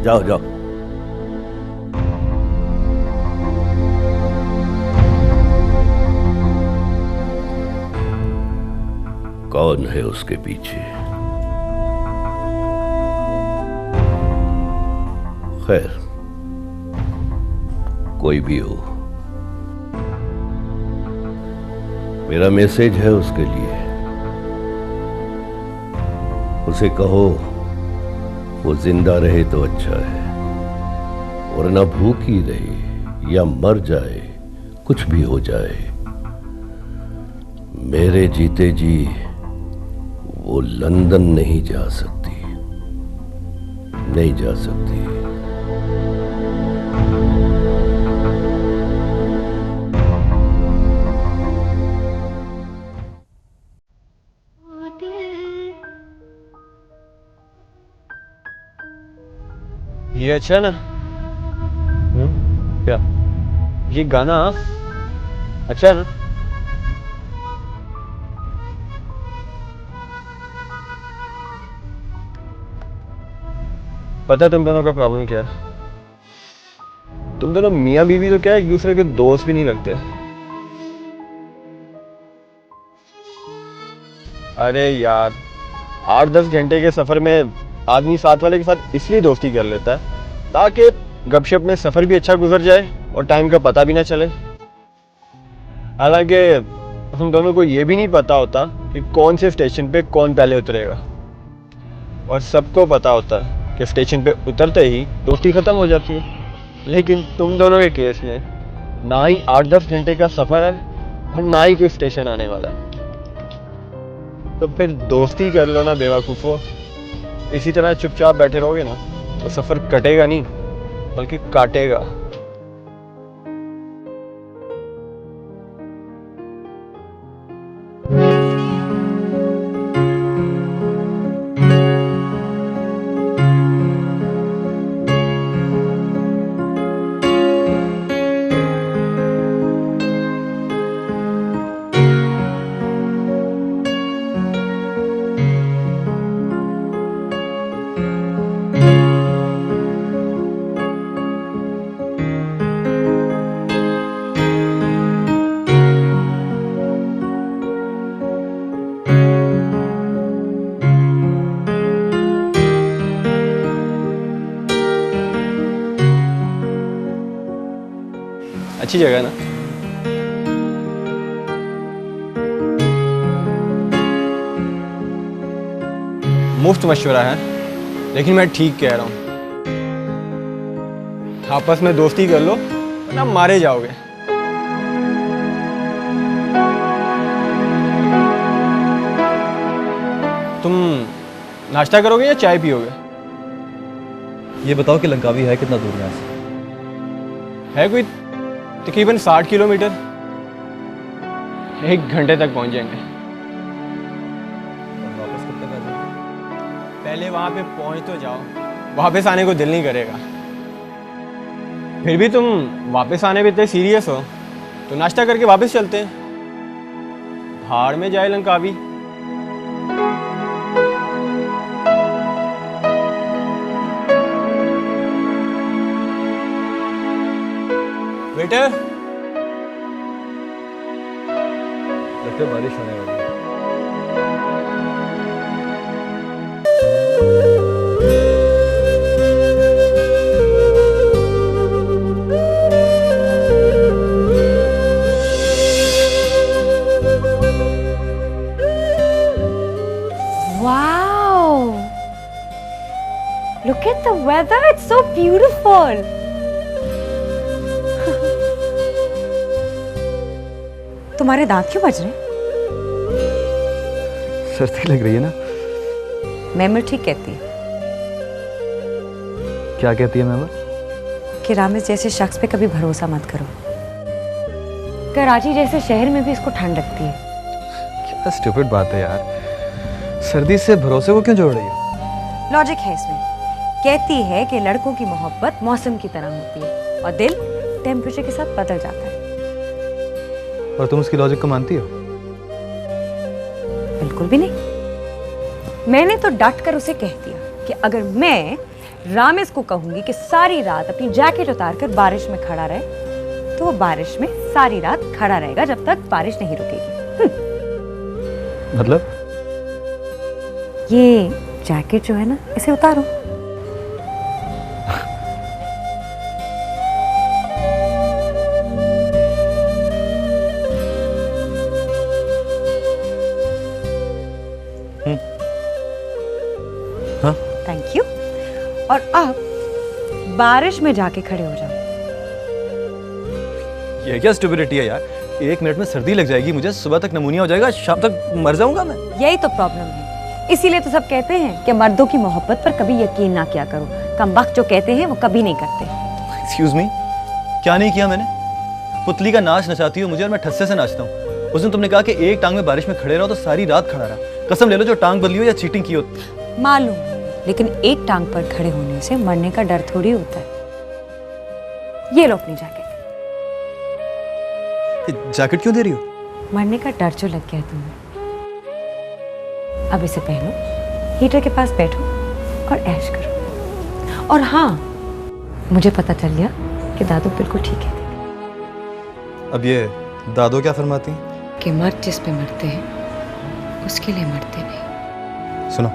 जाओ जाओ। कौन है उसके पीछे? खैर, कोई भी हो, मेरा मैसेज है उसके लिए। उसे कहो वो जिंदा रहे तो अच्छा है, वरना भूखी रहे या मर जाए, कुछ भी हो जाए, मेरे जीते जी वो लंदन नहीं जा सकती, नहीं जा सकती। ये अच्छा है ना? क्या ये गाना अच्छा है ना? पता है तुम दोनों का प्रॉब्लम क्या है? तुम दोनों मियाँ बीवी तो क्या, एक दूसरे के दोस्त भी नहीं लगते। अरे यार, 8-10 घंटे के सफर में आदमी साथ वाले के साथ इसलिए दोस्ती कर लेता है ताकि गपशप में सफर भी अच्छा गुजर जाए और टाइम का पता भी ना चले। हालांकि हम दोनों को ये भी नहीं पता होता कि कौन से स्टेशन पे कौन पहले उतरेगा, और सबको पता होता है कि स्टेशन पे उतरते ही दोस्ती खत्म हो जाती है। लेकिन तुम दोनों के केस में ना ही 8-10 घंटे का सफर है और ना ही कोई स्टेशन आने वाला है, तो फिर दोस्ती कर लो ना बेवकूफो। इसी तरह चुपचाप बैठे रहोगे ना तो सफर कटेगा नहीं बल्कि काटेगा। अच्छी जगह है ना? मुफ्त मशवरा है, लेकिन मैं ठीक कह रहा हूं। आपस में दोस्ती कर लो वरना मारे जाओगे। तुम नाश्ता करोगे या चाय पियोगे? ये बताओ कि लंकावी है कितना दूर यहाँ से? है कोई तकरीबन 60 किलोमीटर। 1 घंटे तक पहुंच जाएंगे। और वापस कब तक आ जाओगे? पहले वहां पे पहुंच तो जाओ, वापस आने को दिल नहीं करेगा। फिर भी तुम वापस आने पे इतने सीरियस हो तो नाश्ता करके वापस चलते हैं। भाड़ में जाए लंकावी। वेटर, लगता है बारिश होने वाली है। Wow! Look at the weather, it's so beautiful. तुम्हारे दांत क्यों बज रहे? सर्दी लग रही है ना? मैमर ठीक कहती है क्या कहती है मैम? कि रामेश जैसे शख्स पे कभी भरोसा मत करो। कराची जैसे शहर में भी इसको ठंड लगती है। क्या स्टूपिड बात है यार। सर्दी से भरोसे को क्यों जोड़ रही हो? लॉजिक है इसमें। कहती है कि लड़कों की मोहब्बत मौसम की तरह होती है और दिल टेम्परेचर के साथ बदल जाता है। और तुम उसकी लॉजिक को मानती हो? बिल्कुल भी नहीं। मैंने तो डट कर उसे कह दिया कि अगर मैं रामेश को कहूंगी कि सारी रात अपनी जैकेट उतारकर बारिश में खड़ा रहे, तो वो बारिश में सारी रात खड़ा रहेगा जब तक बारिश नहीं रुकेगी। मतलब? ये जैकेट जो है ना, इसे उतारो। हाँ? Thank you. और अब बारिश में जाके खड़े हो जाओ। ये क्या स्टुपिडिटी है यार? 1 मिनट में सर्दी लग जाएगी मुझे, सुबह तक नमूनिया हो जाएगा, शाम तक मर जाऊंगा मैं। यही तो प्रॉब्लम है। इसीलिए तो सब कहते हैं कि मर्दों की मोहब्बत पर कभी यकीन ना किया करो। कमबख्त जो कहते हैं वो कभी नहीं करते। एक्सक्यूज मी, क्या नहीं किया मैंने? पुतली का नाच नचाती हो मुझे और मैं ठस्से से नाचता हूँ। उस दिन तुमने कहा कि एक टांग में बारिश में खड़े रहो तो सारी रात खड़ा रहा। कसम ले लो जो टांग बदली हो या चीटिंग की हो। मालूम, लेकिन एक टांग पर खड़े होने से मरने का डर थोड़ी होता है। ये लो अपनी जैकेट। जैकेट क्यों दे रही हो? मरने का डर जो लग गया तुम्हें, अब इसे पहनो, हीटर के पास बैठो और ऐश करो। और हाँ, मुझे पता चल गया कि दादू बिल्कुल ठीक है। अब ये दादो क्या फरमाती हैं? कि मर्द जिस पे मरते हैं उसके लिए मरते नहीं। सुनो,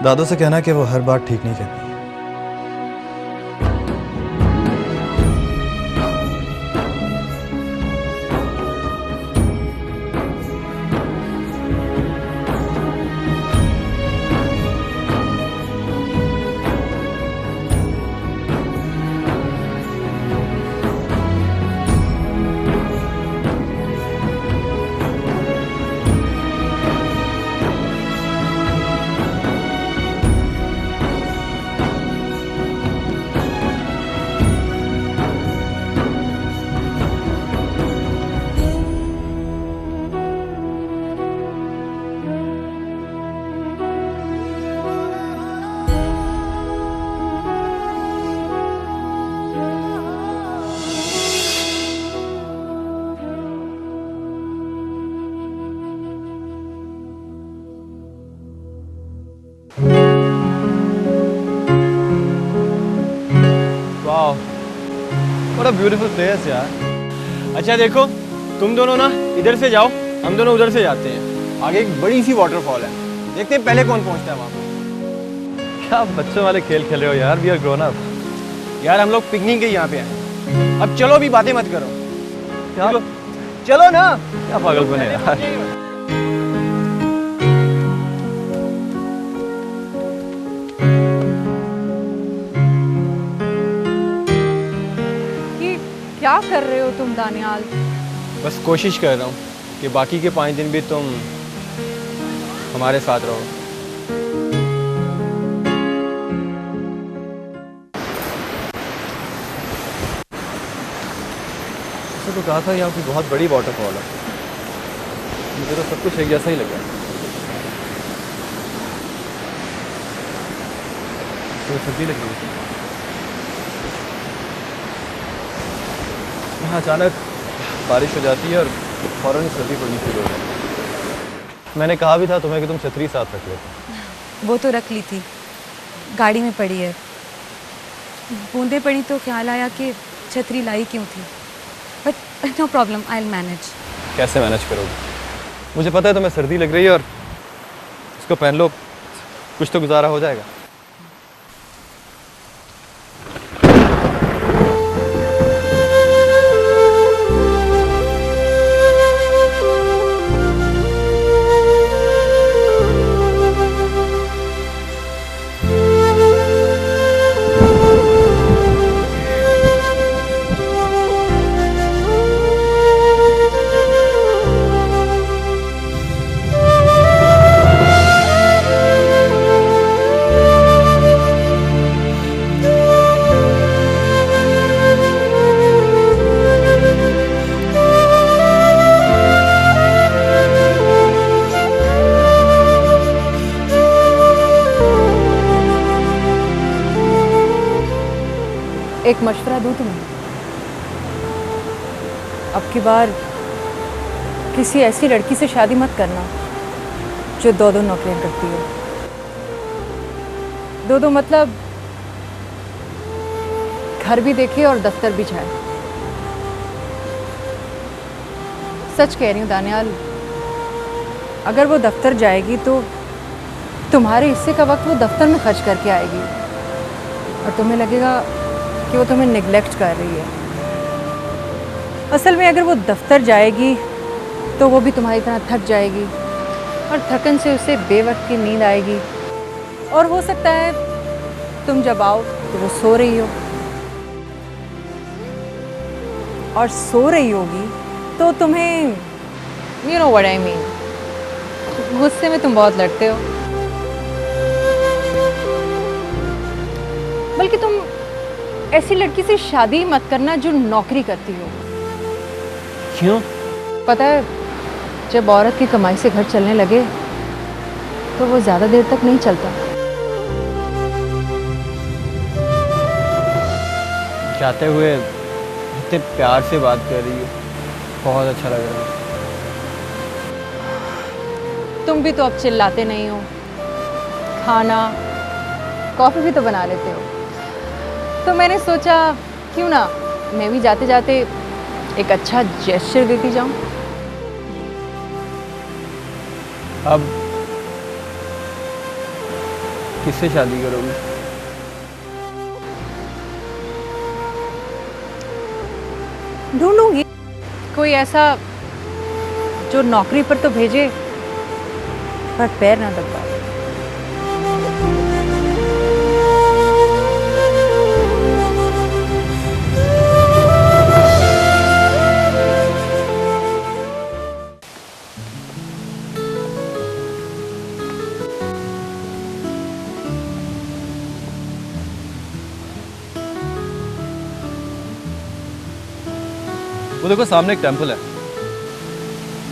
दादो से कहना कि वो हर बात ठीक नहीं कहती। वाह, व्हाट अ ब्यूटीफुल प्लेस यार। अच्छा देखो, तुम दोनों ना इधर से जाओ, हम दोनों उधर से जाते हैं। आगे एक बड़ी सी वाटरफॉल है, देखते हैं पहले कौन पहुंचता है वहां पे। क्या बच्चों वाले खेल खेल रहे हो यार? We are grown up. यार हम लोग पिकनिक के यहाँ पे आए। अब चलो, भी बातें मत करो। क्या चलो ना। क्या पागलपन है यार? कि क्या कर रहे हो तुम दानियाल? बस कोशिश कर रहा हूँ कि बाकी के 5 दिन भी तुम हमारे साथ रहो। तो कहा था यहाँ की बहुत बड़ी वाटरफॉल है। मुझे तो सब कुछ एक जैसा ही लगा। तो सर्दी लग रही थी। यहाँ अचानक बारिश हो जाती है और फौरन सर्दी पड़नी शुरू हो जाती है। मैंने कहा भी था तुम्हें कि तुम छतरी साथ रख लेते। वो तो रख ली थी, गाड़ी में पड़ी है। बूंदे पड़ी तो ख्याल आया कि छतरी लाई क्यों थी। But no problem, I will manage. कैसे मैनेज करोगे? मुझे पता है तुम्हें सर्दी लग रही है और इसको पहन लो, कुछ तो गुजारा हो जाएगा। एक मशवरा दूँ तुम्हें? अब की बार किसी ऐसी लड़की से शादी मत करना जो दो दो नौकरियां करती हो। दो दो मतलब घर भी देखे और दफ्तर भी जाए। सच कह रही हूँ दानियाल, अगर वो दफ्तर जाएगी तो तुम्हारे हिस्से का वक्त वो दफ्तर में खर्च करके आएगी और तुम्हें लगेगा कि वो तुम्हें निगलेक्ट कर रही है। असल में अगर वो दफ्तर जाएगी तो वो भी तुम्हारी तरह थक जाएगी और थकन से उसे बेवक्त की नींद आएगी और हो सकता है तुम जब आओ तो वो सो रही हो, और सो रही होगी तो तुम्हें you know what I mean, गुस्से में तुम बहुत लड़ते हो। बल्कि तुम ऐसी लड़की से शादी मत करना जो नौकरी करती हो। क्यों? पता है, जब औरत की कमाई से घर चलने लगे तो वो ज़्यादा देर तक नहीं चलता। जाते हुए इतने प्यार से बात कर रही हो, बहुत अच्छा लग रहा है। तुम भी तो अब चिल्लाते नहीं हो, खाना कॉफ़ी भी तो बना लेते हो। तो मैंने सोचा क्यों ना मैं भी जाते जाते एक अच्छा जेस्चर देती जाऊं। अब किससे शादी करोगी? ढूंढूंगी कोई ऐसा जो नौकरी पर तो भेजे पर पैर ना दबाए। वो देखो सामने एक टेंपल है,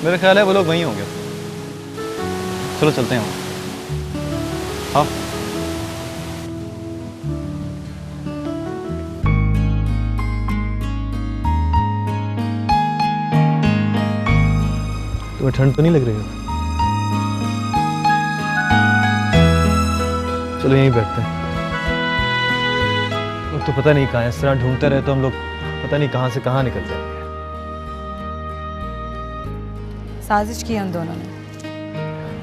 मेरा ख्याल है वो लोग वहीं होंगे। चलो चलते हैं वहाँ। हाँ तुम्हें ठंड तो नहीं लग रही है? चलो यहीं बैठते हैं। अब तो पता नहीं कहाँ है, इस तरह ढूंढते रहे तो हम लोग पता नहीं कहाँ से कहाँ निकल जाएंगे। साजिश की हम दोनों ने।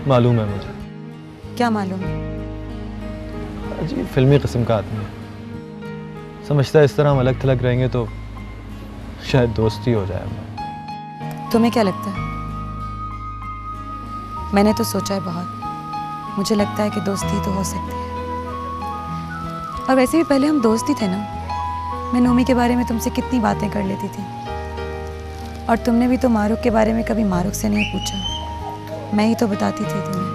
मालूम है मुझे। क्या मालूम? अजीब फिल्मी किस्म का आदमी है, समझता है इस तरह हम अलग थलग रहेंगे तो शायद दोस्ती हो जाए हमें। तुम्हें क्या लगता है? मैंने तो सोचा है बहुत। मुझे लगता है कि दोस्ती तो हो सकती है। और वैसे भी पहले हम दोस्त ही थे ना। मैं नोमी के बारे में तुमसे कितनी बातें कर लेती थी, और तुमने भी तो मारूक के बारे में कभी मारूक से नहीं पूछा। मैं ही तो बताती थी तुम्हें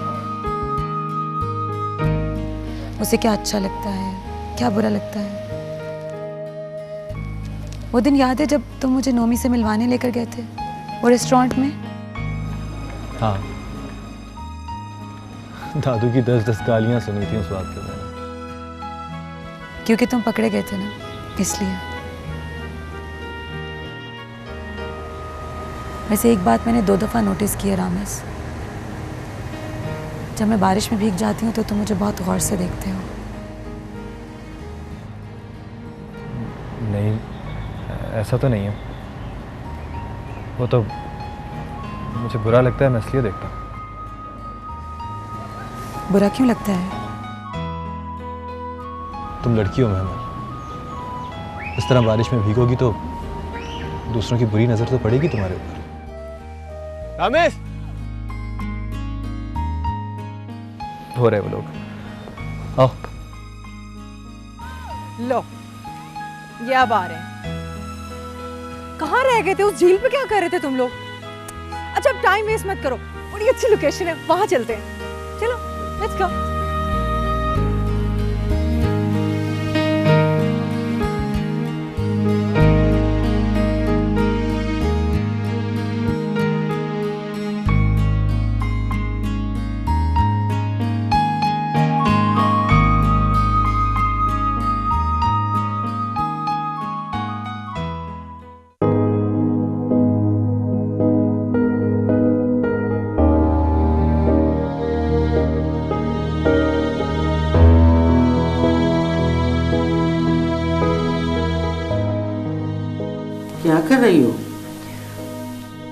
उसे क्या अच्छा लगता है, क्या बुरा लगता है। वो दिन याद है जब तुम मुझे नोमी से मिलवाने लेकर गए थे वो रेस्टोरेंट में? हाँ, दादू की 10-10 गालियाँ सुनी थी उस बात के मैंने। क्योंकि तुम पकड़े गए थे ना, इसलिए। वैसे एक बात मैंने 2 दफ़ा नोटिस की है रामेश, जब मैं बारिश में भीग जाती हूँ तो तुम मुझे बहुत गौर से देखते हो। नहीं, ऐसा तो नहीं है। वो तो मुझे बुरा लगता है, मैं इसलिए देखता हूँ। बुरा क्यों लगता है? तुम लड़की हो महमल, इस तरह बारिश में भीगोगी तो दूसरों की बुरी नजर तो पड़ेगी तुम्हारे ऊपर। रमेश, हो रहे वो लोग। आओ। लो, ये अब आ रहे हैं। कहाँ रह गए थे? उस झील पे क्या कर रहे थे तुम लोग? अच्छा, अब टाइम वेस्ट मत करो, बड़ी अच्छी लोकेशन है, वहां चलते हैं। चलो, लेट्स गो।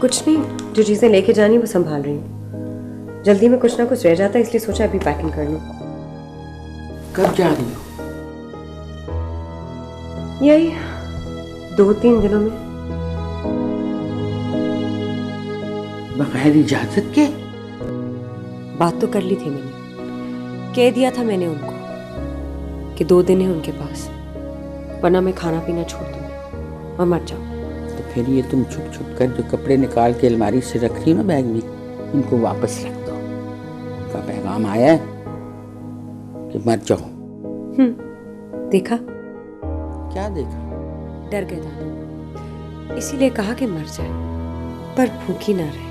कुछ नहीं, जो चीज़ें लेके जानी वो संभाल रही हूँ। जल्दी में कुछ ना कुछ रह जाता है, इसलिए सोचा अभी पैकिंग कर लूँ। कब जा रही हो? यही 2-3 दिनों में। बगैर इजाजत के? बात तो कर ली थी मैंने, कह दिया था मैंने उनको कि 2 दिन है उनके पास, वरना मैं खाना पीना छोड़ दूंगी और मर जाऊँ। तो फिर ये तुम छुप छुप कर जो कपड़े निकाल के अलमारी से रख रही हो ना बैग में, इनको वापस रख दो। उनका पैगाम आया है कि मर जाओ। देखा, क्या देखा? डर गए दादू, इसीलिए कहा कि मर जाए पर भूखी ना रहे।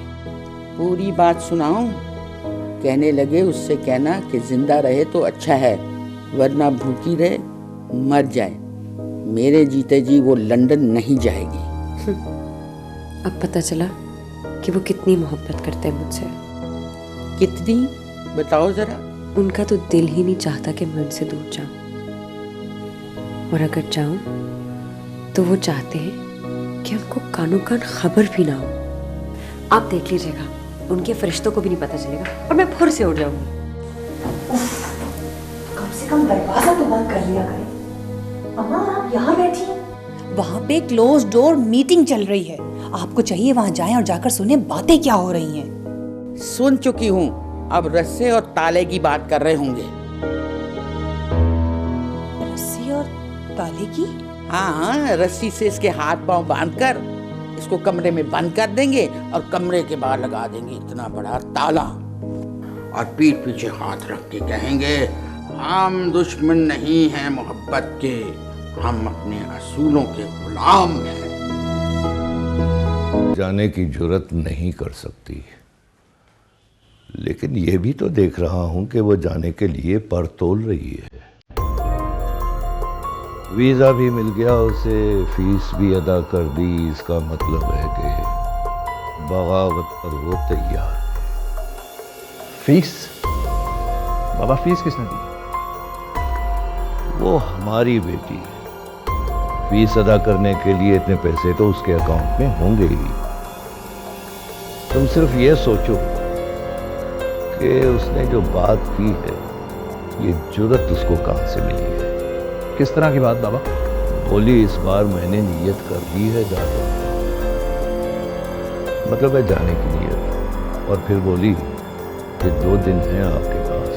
पूरी बात सुनाऊं? कहने लगे उससे कहना कि जिंदा रहे तो अच्छा है, वरना भूखी रहे मर जाए। मेरे जीते जी वो लंदन नहीं जाएगी। अब पता चला कि वो कितनी मोहब्बत करते हैं मुझसे। कितनी? बताओ जरा। उनका तो दिल ही नहीं चाहता कि मैं उनसे दूर जाऊं, और अगर जाऊं तो वो चाहते हैं कि उनको कानों कान खबर भी ना हो। आप देख लीजिएगा, उनके फरिश्तों को भी नहीं पता चलेगा और मैं फुर से उड़ जाऊंगी। कम से कम दरवाजा तो बंद कर लिया करें। अम्मा, आप यहाँ बैठी हैं? वहाँ पे क्लोज डोर मीटिंग चल रही है। आपको चाहिए वहाँ जाएं और जाकर सुने बातें क्या हो रही हैं। सुन चुकी हूँ, अब रस्से और ताले की बात कर रहे होंगे। रस्सी और ताले की? हाँ, रस्सी से इसके हाथ पांव बांधकर इसको कमरे में बंद कर देंगे और कमरे के बाहर लगा देंगे इतना बड़ा ताला, और पीठ पीछे हाथ रख के कहेंगे हम दुश्मन नहीं हैं मोहब्बत के, हम अपने असूलों के गुलाम हैं। जाने की जुर्रत नहीं कर सकती, लेकिन ये भी तो देख रहा हूं कि वो जाने के लिए पर तोल रही है। वीजा भी मिल गया उसे, फीस भी अदा कर दी। इसका मतलब है कि बगावत पर वो तैयार है। फीस? बाबा, फीस किसने दी? वो हमारी बेटी, फीस अदा करने के लिए इतने पैसे तो उसके अकाउंट में होंगे ही। तुम सिर्फ ये सोचो कि उसने जो बात की है, ये जुर्रत उसको कहां से मिली है। किस तरह की बात बाबा? बोली इस बार मैंने नियत कर ली है दादा, मतलब है जाने की नियत। और फिर बोली कि 2 दिन हैं आपके पास।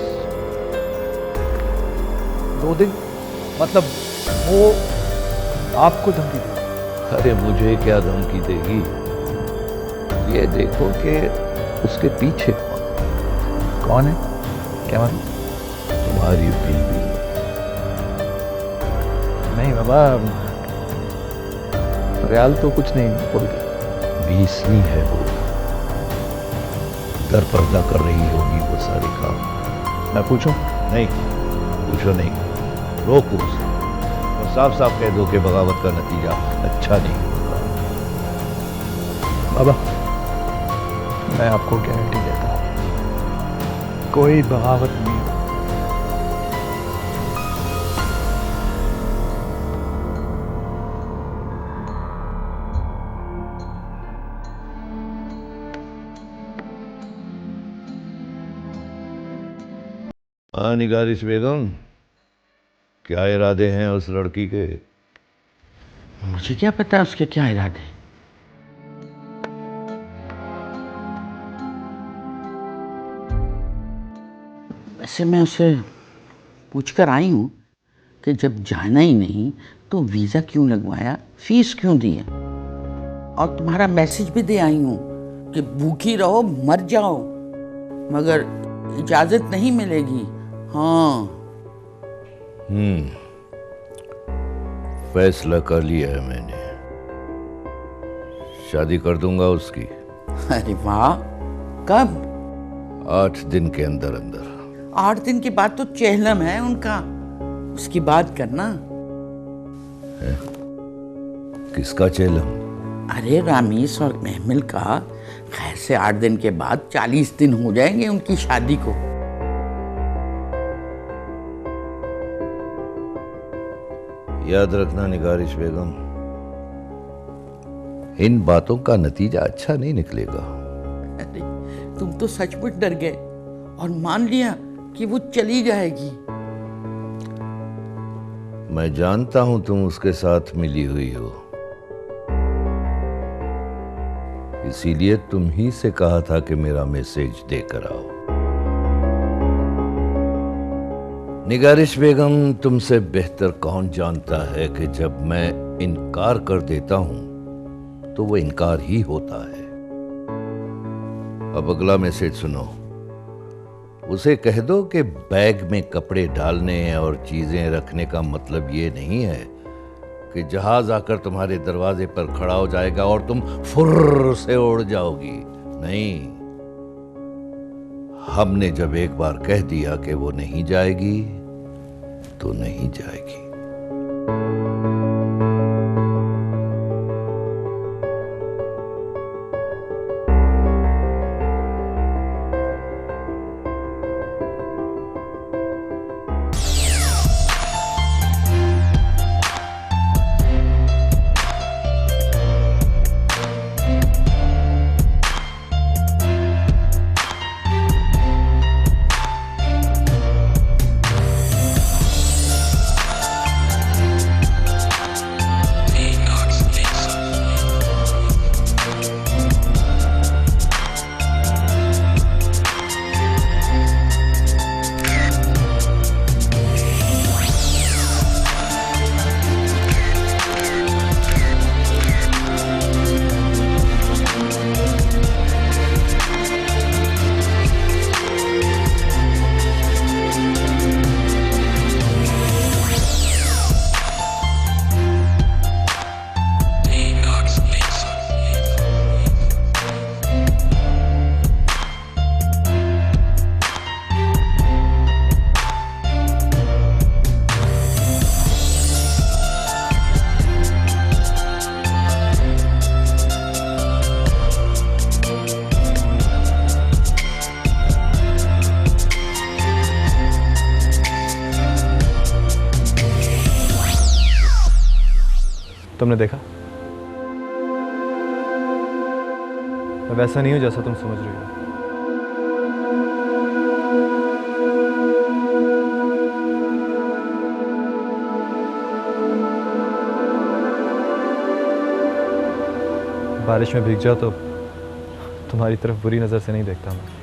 2 दिन? मतलब वो आपको धमकी दी? अरे मुझे क्या धमकी देगी, ये देखो कि उसके पीछे कौन है? क्या मतलब? तुम्हारी बीवी। नहीं बाबा, ख्याल तो कुछ नहीं बोलती। बीसवीं है वो, दर पर्दा कर रही होगी वो सारे काम। मैं पूछूं? नहीं पूछो, नहीं रोको उसे, और साफ साफ कह दो कि बगावत का नतीजा अच्छा नहीं होगा। बाबा, मैं आपको गारंटी देता हूं, कोई बगावत नहीं। हाँ निगारिश बेगम, क्या इरादे हैं उस लड़की के? मुझे क्या पता उसके क्या इरादे। वैसे मैं उसे पूछकर आई हूँ कि जब जाना ही नहीं तो वीज़ा क्यों लगवाया, फीस क्यों दी है, और तुम्हारा मैसेज भी दे आई हूँ कि भूखी रहो मर जाओ, मगर इजाज़त नहीं मिलेगी। हाँ। फैसला कर लिया है मैंने, शादी कर दूंगा उसकी। अरे वाह, कब? 8 दिन के अंदर अंदर। 8 दिन के बाद तो चेहलम है उनका, उसकी बात करना। किसका चेलम? अरे रामीस और महमिल का। खैर से 8 दिन के बाद 40 दिन हो जाएंगे उनकी शादी को। याद रखना निगारिश बेगम, इन बातों का नतीजा अच्छा नहीं निकलेगा। अरे तुम तो सचमुच डर गए और मान लिया कि वो चली जाएगी। मैं जानता हूं तुम उसके साथ मिली हुई हो, इसीलिए तुम ही से कहा था कि मेरा मैसेज देकर आओ। निगारिश बेगम, तुमसे बेहतर कौन जानता है कि जब मैं इनकार कर देता हूं तो वो इनकार ही होता है। अब अगला मैसेज सुनो। उसे कह दो कि बैग में कपड़े डालने और चीजें रखने का मतलब ये नहीं है कि जहाज आकर तुम्हारे दरवाजे पर खड़ा हो जाएगा और तुम फुर्र से उड़ जाओगी। नहीं, हमने जब एक बार कह दिया कि वो नहीं जाएगी तो नहीं जाएगी। तुमने देखा, मैं वैसा नहीं हूं जैसा तुम समझ रही हो। बारिश में भीग जाओ तो तुम्हारी तरफ बुरी नजर से नहीं देखता मैं।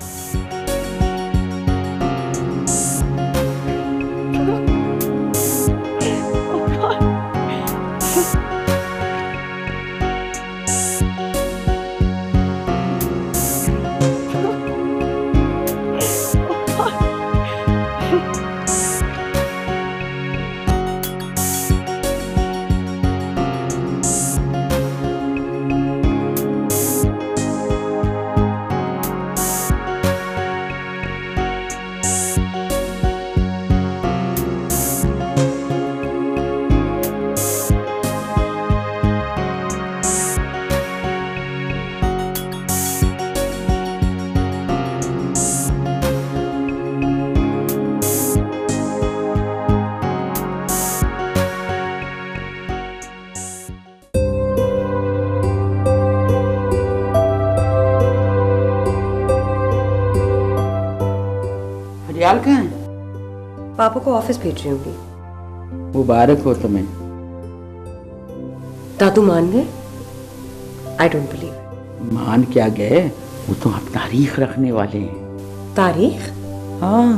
रियाल कहाँ है? पापा को ऑफिस भेज रही होंगी। मुबारक हो तुम्हें। दादू मान गए? आई डोंट बिलीव। मान क्या गए, वो तो अब तारीख रखने वाले हैं। तारीख? हाँ,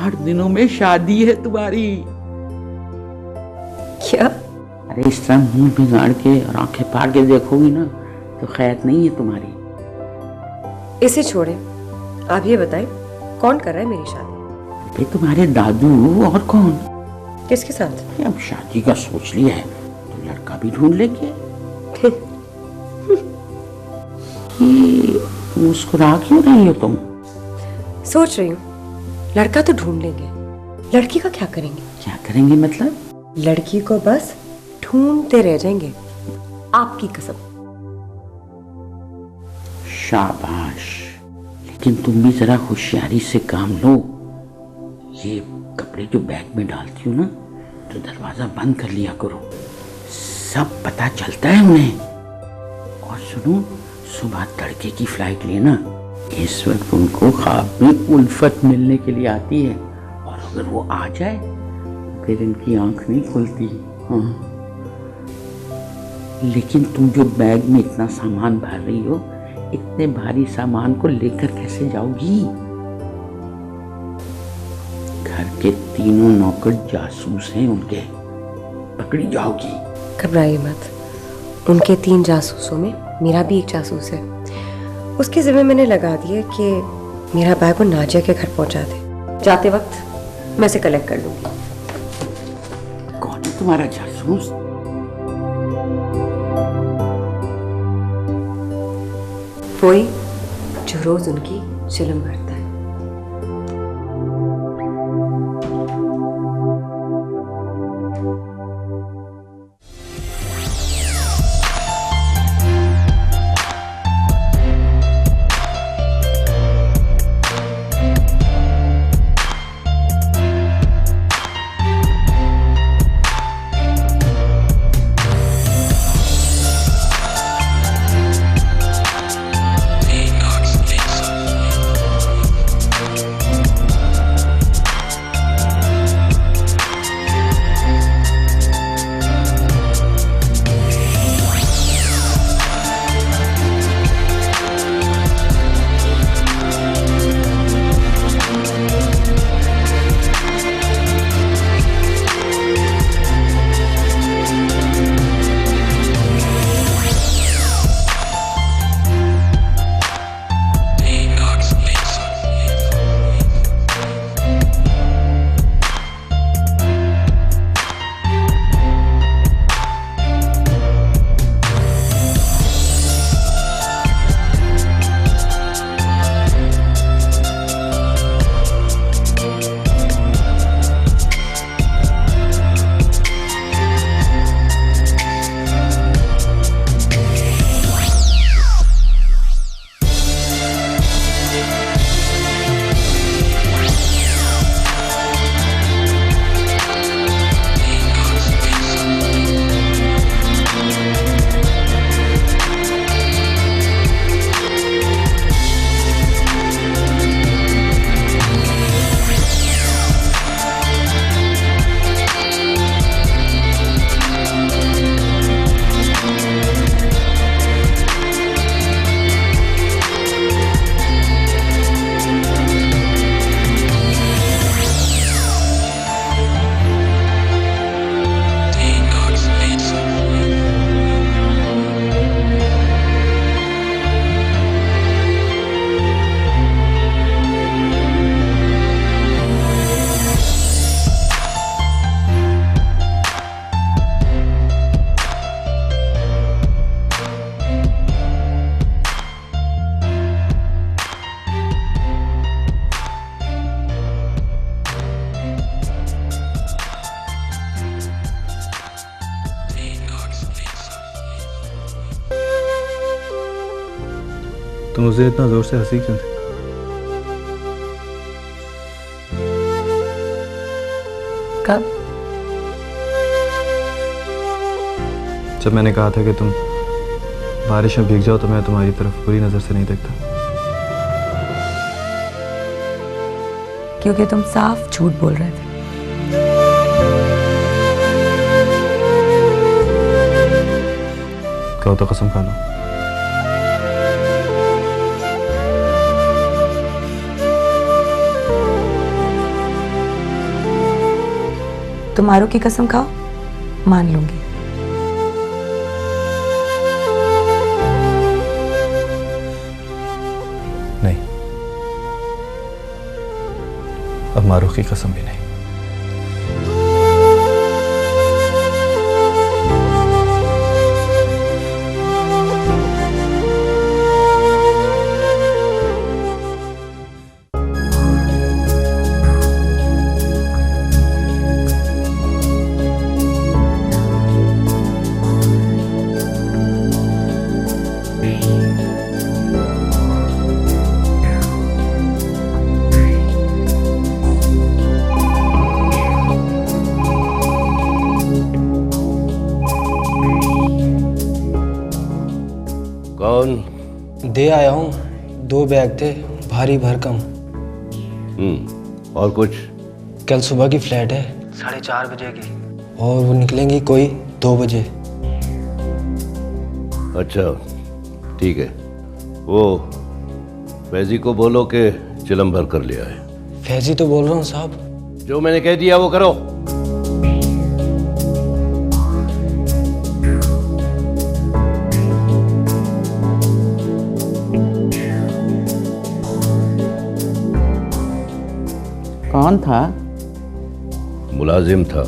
8 दिनों में शादी है तुम्हारी। क्या? अरे इस तरह मुंह बिगाड़ के और आंखें फाड़ के देखोगी ना तो खैर नहीं है तुम्हारी। इसे छोड़े, आप ये बताएं कौन कर रहा है मेरी शादी? अरे तुम्हारे दादू, और कौन? किसके साथ? अब शादी का सोच लिया है तो लड़का भी ढूंढ लेंगे। मुस्कुरा क्यों रही हो तुम? सोच रही हूँ, लड़का तो ढूंढ लेंगे, लड़की का क्या करेंगे? क्या करेंगे मतलब? लड़की को बस ढूंढते रह जाएंगे, आपकी कसम। शाबाश, लेकिन तुम भी जरा होशियारी से काम लो। ये कपड़े जो बैग में डालती हो ना, तो दरवाजा बंद कर लिया करो, सब पता चलता है उन्हें। और और सुनो, सुबह तड़के की फ्लाइट लेना। इस वक्त उनको ख्वाब में उल्फत मिलने के लिए आती है, और अगर वो आ जाए फिर इनकी आंख नहीं खुलती। हाँ, लेकिन तुम जो बैग में इतना सामान भर रही हो, इतने भारी सामान को लेकर कैसे जाओगी? घर के तीनों नौकर जासूस हैं उनके, पकड़ी जाओगी। घबराइए मत, उनके 3 जासूसों में मेरा भी एक जासूस है। उसके जिम्मे मैंने लगा दिया कि मेरा बैग वो नाजिया के घर पहुंचा दे। जाते वक्त मैं इसे कलेक्ट कर लूंगी। कौन है तुम्हारा जासूस? वही जो रोज उनकी चिलम भरता है। तुम मुझे इतना जोर से हंसी क्यों थी? कब? जब मैंने कहा था कि तुम बारिश में भीग जाओ तो मैं तुम्हारी तरफ बुरी नजर से नहीं देखता। क्योंकि तुम साफ झूठ बोल रहे थे। कहो तो कसम खा लो। तुम्हारों की कसम खाओ, मान लूंगी। नहीं, अब मारूख की कसम भी नहीं। दे आया हूँ। 2 बैग थे, भारी भरकम। और कुछ? कल सुबह की फ्लाइट है 4:30 बजे की, और वो निकलेंगी कोई 2 बजे। अच्छा ठीक है, वो फैजी को बोलो कि चिलम भर कर लिया है। फैजी तो बोल रहा हूँ साहब। जो मैंने कह दिया वो करो। कौन था? मुलाजिम था।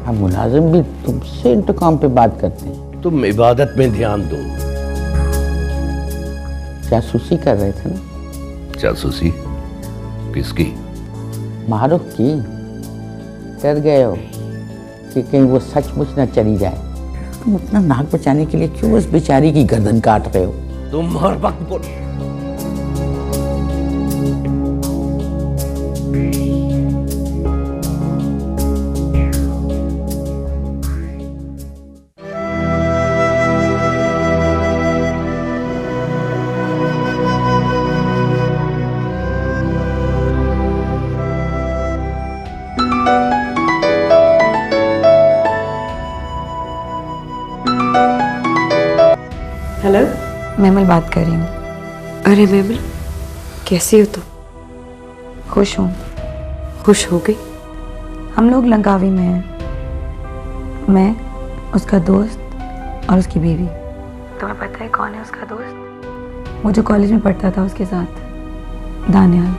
अब मुलाजिम भी तुमसे इंटरकॉम पे बात करते हैं? तुम इबादत में ध्यान दो। जासूसी कर रहे थे ना? जासूसी? किसकी? मारूफ की। डर गए हो कि कहीं वो सचमुच न चली जाए। तुम अपना नाक बचाने के लिए क्यों उस बेचारी की गर्दन काट रहे हो? तुम हर वक्त बोल। हेलो, मैमल बात कर रही हूँ। अरे मैमल, कैसी हो तुम? खुश हूँ। खुश हो गई? हम लोग लंकावी में हैं, मैं, उसका दोस्त और उसकी बीवी। तुम्हें पता है कौन है उसका दोस्त? वो जो कॉलेज में पढ़ता था उसके साथ, दानियाल।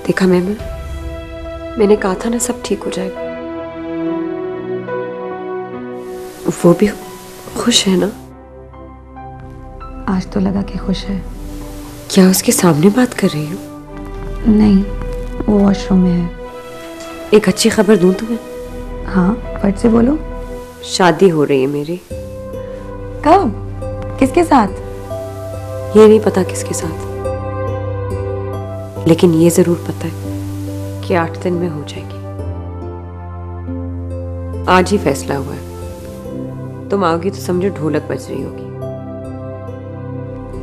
देखा मैमल, मैंने कहा था ना सब ठीक हो जाएगा। वो भी खुश है ना? आज तो लगा कि खुश है। क्या उसके सामने बात कर रही हो? नहीं, वो वॉशरूम में है। एक अच्छी खबर दूं तुम्हें? हाँ, फट से बोलो। शादी हो रही है मेरी। कब? किसके साथ? ये नहीं पता किसके साथ, लेकिन ये जरूर पता है कि 8 दिन में हो जाएगी। आज ही फैसला हुआ है। तुम आओगी तो समझो ढोलक बज रही होगी।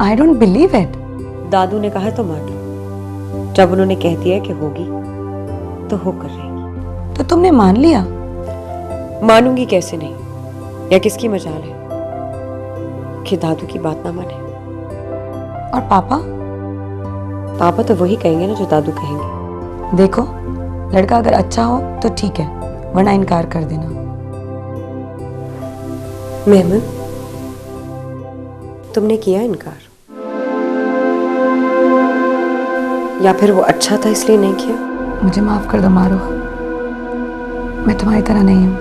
I don't believe it. दादू ने कहा तो मान लो। जब उन्होंने कह दिया कि होगी तो होकर रहेगी। तो तुमने मान लिया? मानूंगी कैसे नहीं, या किसकी मजाल है कि दादू की बात ना माने। और पापा? पापा तो वही कहेंगे ना जो दादू कहेंगे। देखो, लड़का अगर अच्छा हो तो ठीक है, वरना इनकार कर देना। मेमन, तुमने किया इनकार, या फिर वो अच्छा था इसलिए नहीं किया? मुझे माफ कर दो मारूफ, मैं तुम्हारी तरह नहीं हूँ।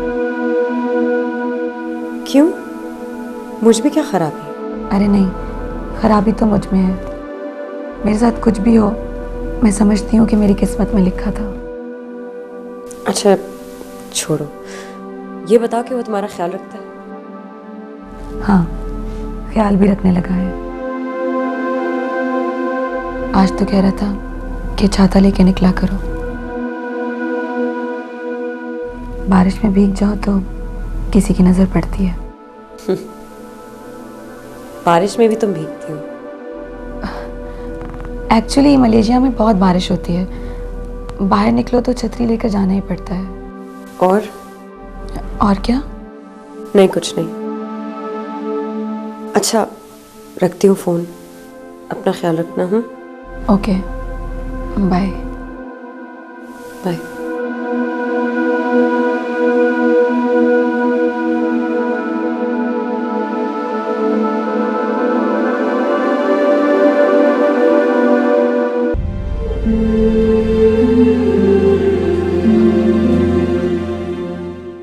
क्यों? मुझ में क्या खराबी है? अरे नहीं, खराबी तो मुझ में है। मेरे साथ कुछ भी हो, मैं समझती हूँ कि मेरी किस्मत में लिखा था। अच्छा छोड़ो, ये बताओ कि वो तुम्हारा ख्याल रखता है? हाँ, ख्याल भी रखने लगा है। आज तो कह रहा था कि छाता लेके निकला करो, बारिश में भीग जाओ तो किसी की नजर पड़ती है। बारिश में भी तुम भीगती हो? एक्चुअली मलेशिया में बहुत बारिश होती है, बाहर निकलो तो छतरी लेकर जाना ही पड़ता है। और क्या? नहीं, कुछ नहीं। अच्छा, रखती हूँ फोन, अपना ख्याल रखना। Okay, bye. बाय।